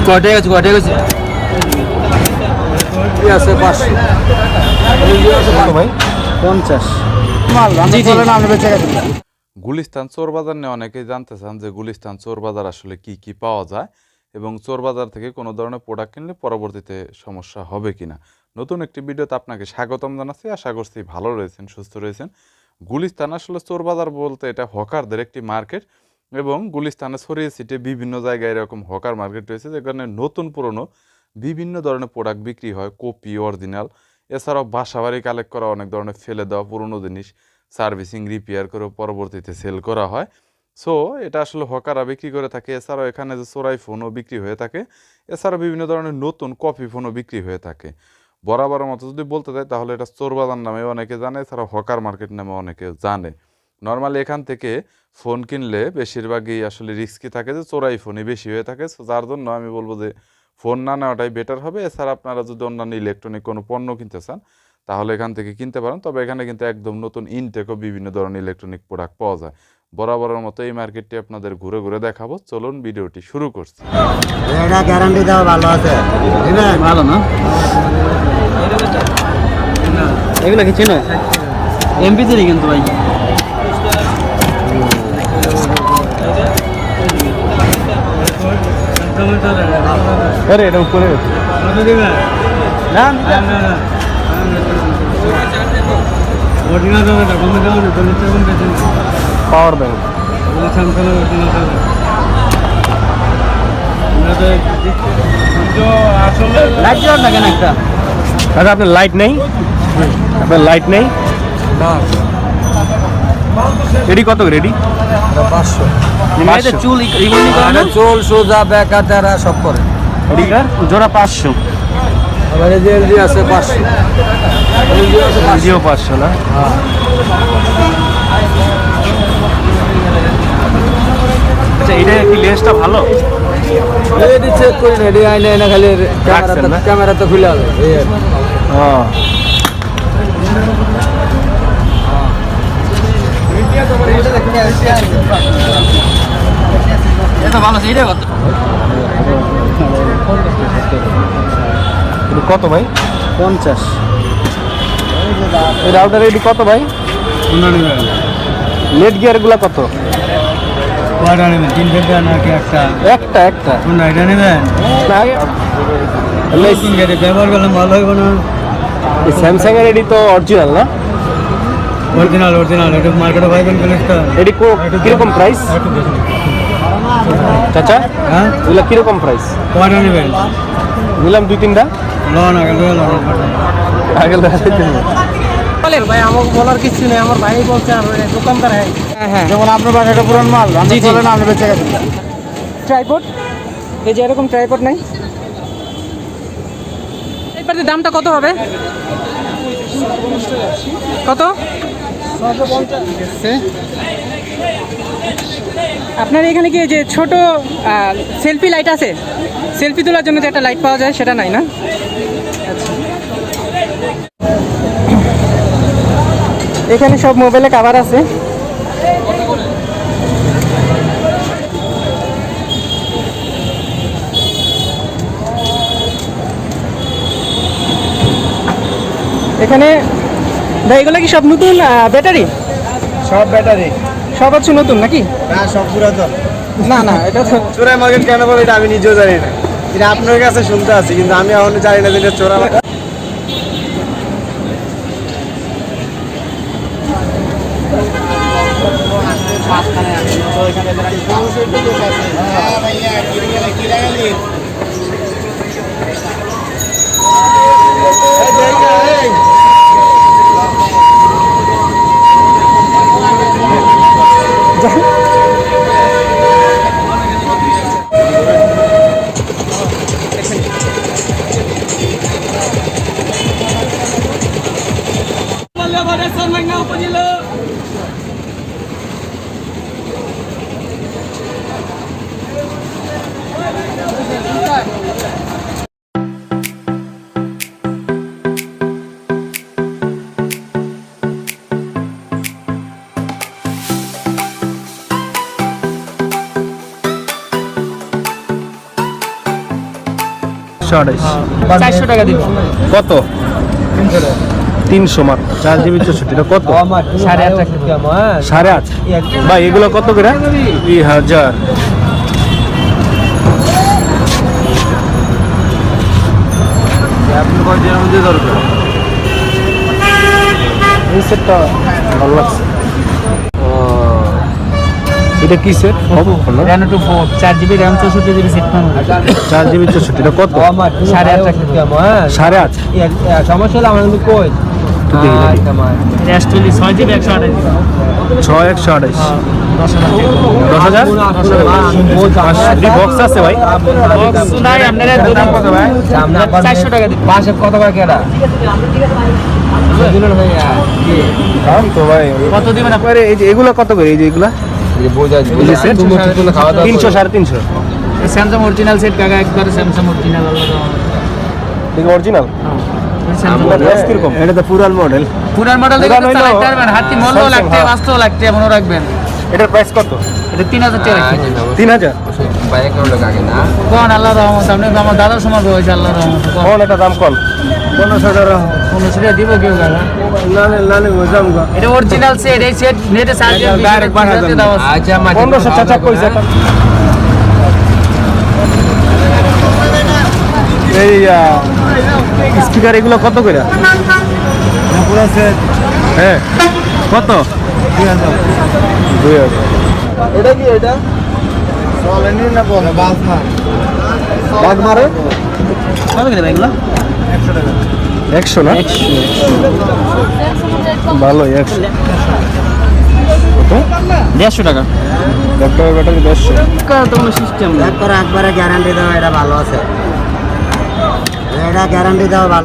কয়টায় গেছে আছে 500 ভাই 50 মাল আমরা চলে না আমরা বেঁচে গেছি। গুলিস্তান চোর বাজার নিয়ে অনেকেই জানতে চান যে গুলিস্তান চোর বাজার আসলে কি কি পাওয়া যায় এবং চোর বাজার থেকে কোনো ধরনের প্রোডাক্ট কিনলে পরবর্তীতে সমস্যা হবে কিনা। নতুন একটি ভিডিওতে আপনাকে স্বাগতম জানাচ্ছি। আশা করছি ভালো রয়েছেন, সুস্থ রয়েছেন। গুলিস্তান আসলে চোর বাজার বলতে এটা হকারদের একটি মার্কেট এবং গুলিস্তানে ছড়িয়ে ছিটে বিভিন্ন জায়গায় এরকম হকার মার্কেট রয়েছে যেখানে নতুন পুরনো বিভিন্ন ধরনের প্রোডাক্ট বিক্রি হয়, কপি, অরিজিনাল, এছাড়াও বাসাবাড়ি কালেক্ট করা অনেক ধরনের ফেলে দেওয়া পুরনো জিনিস সার্ভিসিং, রিপেয়ার করে পরবর্তীতে সেল করা হয়। সো এটা আসলে হকাররা বিক্রি করে থাকে। এছাড়াও এখানে যে চোরাই ফোনও বিক্রি হয়ে থাকে, এছাড়াও বিভিন্ন ধরনের নতুন কপি ফোনও বিক্রি হয়ে থাকে। বরাবরের মতো যদি বলতে চাই তাহলে এটা চোর বাজার নামে অনেকে জানে, এছাড়াও হকার মার্কেট নামে অনেকে জানে। নর্মালি এখান থেকে ফোন কিনলে বেশিরভাগই আসলে রিস্কি থাকে যে চোরাই ফোনই বেশি হয়ে থাকে। সো যার জন্য আমি বলবো যে ফোন না নেওয়াটাই বেটার হবে। এছাড়া আপনারা যদি অন্যান্য ইলেকট্রনিক কোনো পণ্য কিনতে চান তাহলে এখান থেকে কিনতে পারেন। তবে এখানে কিন্তু একদম নতুন ইনটেকও বিভিন্ন ধরনের ইলেকট্রনিক প্রোডাক্ট পাওয়া যায়। বরাবরের মতো এই মার্কেটটি আপনাদের ঘুরে ঘুরে দেখাবো। চলুন ভিডিওটি শুরু করছি। এটা গ্যারান্টি দেওয়া ভালো আছে, ভালো না এগুলো কিছু নয়, এমপি থ্রি কিন্তু ভাই আরে এটা উপরে না পাওয়ার ব্যাংক লাইট না কেন একটা দাদা আপনার লাইট নেই? আপনার লাইট নেই? রেডি কত রেডি? 500 চুল চুল সোজা ব্যাকা তারা সব করে জোড়া 500 আছে 500 না? আচ্ছা এটা কি লেন্সটা ভালো? চেক করি না, এটি আইনে না খালি ক্যামেরা তো খুলে হবে। কত ভাই? 50 রাউটার এটি কত ভাই? নেট গিয়ার গুলা কত? একটা স্যামসাং এর এটি তো অরিজিনাল না? অরিজিনাল এটা মার্কেটে পাইবেন এটি কিরকম প্রাইস চাচা? হ্যাঁ এগুলো কিরকম প্রাইস? নিলাম 2-3টা বলেন ভাই। আমাকে বলার কিছু নেই, আমার ভাই বলছে আর দোকানদার। হ্যাঁ যেমন আপনার বাসায় একটা পুরান মাল আমি চলে না আমরা বেঁচে গেছি। ট্রাইপড এই যে এরকম ট্রাইপড নাই, এইবারে দামটা কত হবে? কত? আপনার এখানে কি যে ছোট সেলফি লাইট আছে? সেলফি তোলার জন্য যে একটা লাইট পাওয়া যায় সেটা নাই না? আচ্ছা এখানে সব মোবাইলে কভার আছে। এখানে ভাই এগুলো কি সব নতুন ব্যাটারি? সব ব্যাটারি সব হচ্ছে নতুন নাকি? না সব পুরাতন। না এটা তো চোরাই মার্কেট কেন বলে এটা আমি নিজেও জানি না। এটা আপনার কাছে শুনতে আছি কিন্তু আমি এখনো জানি না যে এটা চোরা। 128 400 টাকা দিব। কত 300 মাত্র 4 GB 64 এটা কত 8.5 ভাই এগুলো কত করে 2000 এই সেটটা ভালো লাগছে এটা কি set Reno 24 4GB RAM 64GB set পান 4 GB 64 এটা কত 8.5 8.5 সমস্যা হলো আমার কিন্তু কই রেস্টলি 6GB 128 6 128 10,000 বক্স আছে ভাই বক্স নাই আপনারা দাম কত ভাই 400 টাকা দিন পাশে কত ভাই কেডা দাম তো ভাই কত দিবেন আপনার এই যে এগুলো কত করে এই যে এগুলা এই যে সেট 300 350 স্যামসাং অরিজিনাল সেট কাকা একবার স্যামসাং অরিজিনাল আলাদা এটা অরিজিনাল কিরকম এটা তো পুরান মডেল পুরান মডেল দেখে তো চালাতে পারবেন হাতি মূল্য লাগতে বাস্তব লাগতে মনে রাখবেন এটার প্রাইস কত এটা 3000 টাকা রাখতে 3000 কোন আল্লাহর রহমত আপনি আমার দাদার সময় হয়েছে আল্লাহর রহমত কোন এটা দাম কোন 1500 টাকা 1500 টাকা দিব কেউ কাকা না বুঝাম গো এটা অরিজিনাল সেট এই সেট নেটে সার্চ দিয়ে ডাইরেক্ট বানাতে দাও আচ্ছা 1500 চাচা কইছে এই স্পিকার এগুলো কত করে পুরো সেট হ্যাঁ কত 2000 এটা কি এটা চলেনি না কোন বাস না বাস মারে কত করে ভাই এগুলো 100 না ভালো 100 কত 150 টাকা ল্যাপটপের ব্যাটারি 150 তো কোনো সিস্টেম না একবারে গ্যারান্টি দাও এটা ভালো আছে এটা গ্যারান্টি দাও ভালো